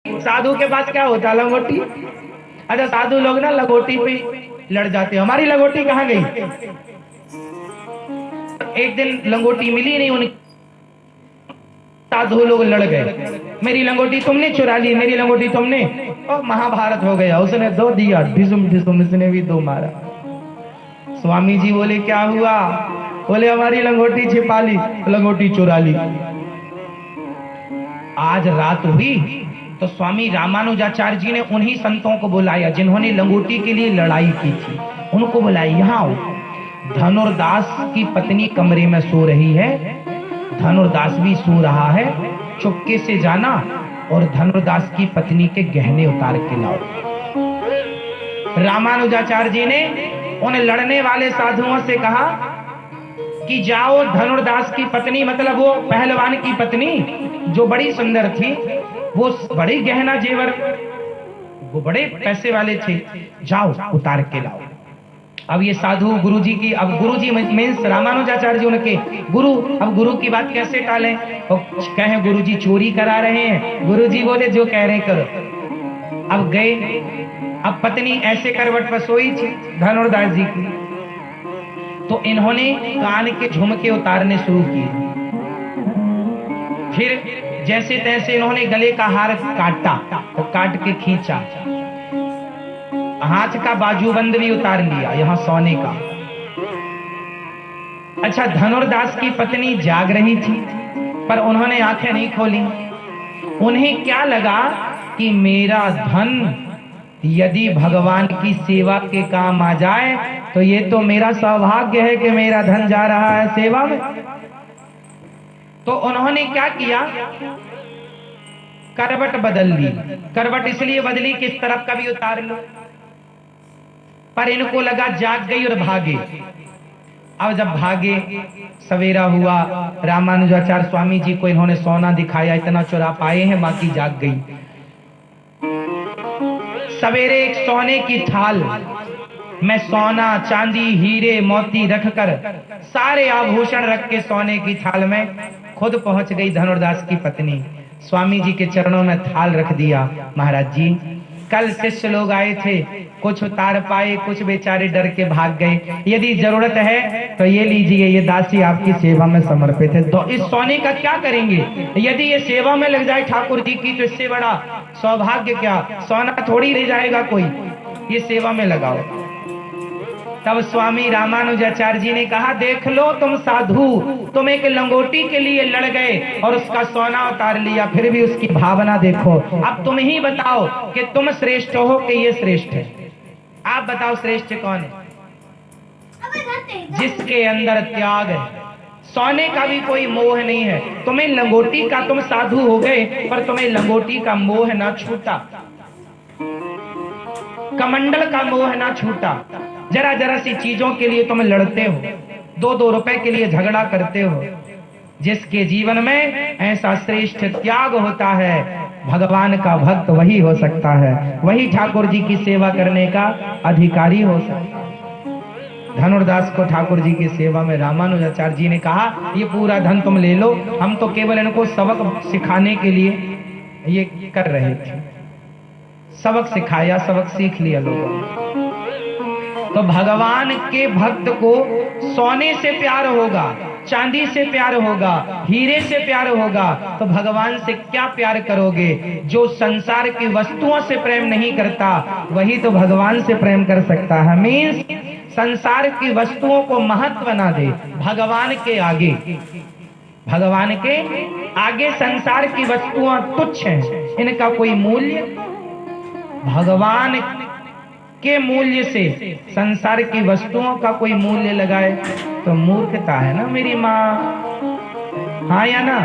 साधु के पास क्या होता? लंगोटी। अच्छा, साधु लोग ना लंगोटी पे लड़ जाते। हमारी लंगोटी कहाँ गई? एक दिन लंगोटी मिली नहीं उन्हें, साधु लोग लड़ गए। मेरी लंगोटी तुमने चुरा ली, मेरी लंगोटी तुमने। और महाभारत हो गया। उसने दो दिया, ढिसुम ढिसुम, इसने भी दो मारा। स्वामी जी बोले क्या हुआ? बोले हमारी लंगोटी छिपा ली, लंगोटी चुरा ली। आज रात हुई तो स्वामी रामानुजाचार्य जी ने उन्हीं संतों को बुलाया जिन्होंने लंगोटी के लिए लड़ाई की थी। उनको बुलाया, यहाँ आओ। धनुर्दास की पत्नी कमरे में सो रही है, धनुर्दास भी सो रहा है। चुपके से जाना और धनुर्दास की पत्नी के गहने उतार के लाओ। रामानुजाचार्य जी ने उन लड़ने वाले साधुओं से कहा कि जाओ, धनुर्दास की पत्नी, मतलब वो पहलवान की पत्नी जो बड़ी सुंदर थी, वो बड़ी गहना जेवर, वो बड़े पैसे वाले थे, जाओ उतार के लाओ। अब ये साधु गुरुजी की, अब गुरुजी मीन्स रामानुजाचार्य जी उनके गुरु, अब गुरु की बात कैसे टालें? और कहें गुरुजी चोरी करा रहे हैं। गुरुजी बोले जो कह रहे करो। अब गए, अब पत्नी ऐसे करवट पर सोई थी धनुर्दास जी की, तो इन्होंने कान के झुमके उतारने शुरू किए। फिर जैसे तैसे इन्होंने गले का हार काटा, तो काट के खींचा। हाथ का बाजूबंद भी उतार लिया, यहां सोने का। अच्छा, धनुर्दास की पत्नी जाग रही थी पर उन्होंने आंखें नहीं खोली। उन्हें क्या लगा कि मेरा धन यदि भगवान की सेवा के काम आ जाए तो ये तो मेरा सौभाग्य है कि मेरा धन जा रहा है सेवा में। तो उन्होंने क्या किया? करवट बदल ली। करवट इसलिए बदली कि इस तरफ का भी उतार लो, पर इनको लगा जाग गई और भागे। अब जब भागे, सवेरा हुआ, रामानुजाचार्य स्वामी जी को इन्होंने सोना दिखाया, इतना चुरा पाए हैं, बाकी जाग गई। सवेरे एक सोने की थाल में सोना, चांदी, हीरे, मोती रखकर, सारे आभूषण रख के सोने की थाल में खुद पहुंच गई धनुर्दास की पत्नी। स्वामी जी के चरणों में थाल रख दिया। महाराज जी, कल शिष्य लोग आए थे, कुछ उतार पाए, कुछ बेचारे डर के भाग गए। यदि जरूरत है तो ये लीजिए, ये दासी आपकी सेवा में समर्पित है। तो इस सोने का क्या करेंगे? यदि ये सेवा में लग जाए ठाकुर जी की तो इससे बड़ा सौभाग्य क्या? सोना थोड़ी ले जाएगा कोई, ये सेवा में लगाओ। तब स्वामी रामानुजाचार्य जी ने कहा, देख लो तुम साधु, तुम एक लंगोटी के लिए लड़ गए और उसका सोना उतार लिया, फिर भी उसकी भावना देखो। अब तुम ही बताओ कि तुम श्रेष्ठ हो कि ये श्रेष्ठ है? आप बताओ श्रेष्ठ कौन है? जिसके अंदर त्याग है, सोने का भी कोई मोह नहीं है। तुम्हें लंगोटी का, तुम साधु हो गए पर तुम्हें लंगोटी का मोह ना छूटा, कमंडल का मोह ना छूटा। जरा जरा सी चीजों के लिए तुम लड़ते हो, 2-2 रुपए के लिए झगड़ा करते हो। जिसके जीवन में ऐसा श्रेष्ठ त्याग होता है, भगवान का भक्त वही हो सकता है, वही ठाकुर जी की सेवा करने का अधिकारी हो सकता है। धनुर्दास को ठाकुर जी की सेवा में रामानुजाचार्य जी ने कहा, ये पूरा धन तुम ले लो, हम तो केवल इनको सबक सिखाने के लिए ये कर रहे थे। सबक सिखाया, सबक सीख लिया लोगों ने। तो भगवान के भक्त को सोने से प्यार होगा, चांदी से प्यार होगा, हीरे से प्यार होगा, तो भगवान से क्या प्यार करोगे? जो संसार की वस्तुओं से प्रेम नहीं करता वही तो भगवान से प्रेम कर सकता है। मीन्स संसार की वस्तुओं को महत्व ना दे, भगवान के आगे, भगवान के आगे संसार की वस्तुएं तुच्छ हैं, इनका कोई मूल्य, भगवान के मूल्य से संसार की वस्तुओं का कोई मूल्य लगाए तो मूर्खता है ना मेरी माँ, हाँ या ना?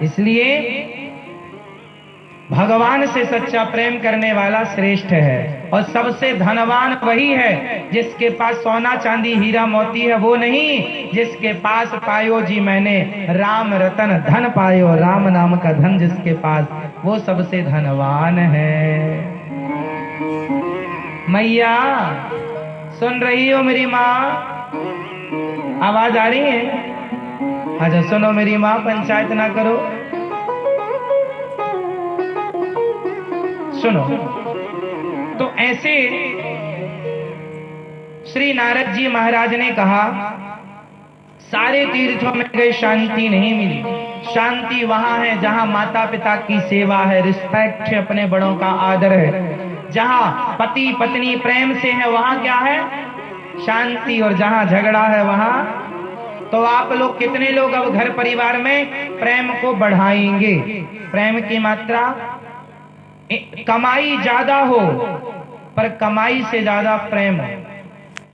इसलिए भगवान से सच्चा प्रेम करने वाला श्रेष्ठ है। और सबसे धनवान वही है जिसके पास सोना चांदी हीरा मोती है, वो नहीं जिसके पास पायो जी मैंने राम रतन धन पायो, राम नाम का धन जिसके पास, वो सबसे धनवान है। मैया सुन रही हो मेरी माँ? आवाज आ रही है? अच्छा सुनो मेरी माँ, पंचायत ना करो। सुनो। तो ऐसे श्री नारद जी महाराज ने कहा, सारे तीर्थों में गए शांति नहीं मिली। शांति वहां है जहां माता पिता की सेवा है, रिस्पेक्ट है, अपने बड़ों का आदर है। जहां पति पत्नी प्रेम से है वहां क्या है? शांति। और जहां झगड़ा है वहां, तो आप लोग कितने लोग अब घर परिवार में प्रेम को बढ़ाएंगे? प्रेम की मात्रा, कमाई ज्यादा हो पर कमाई से ज्यादा प्रेम हो।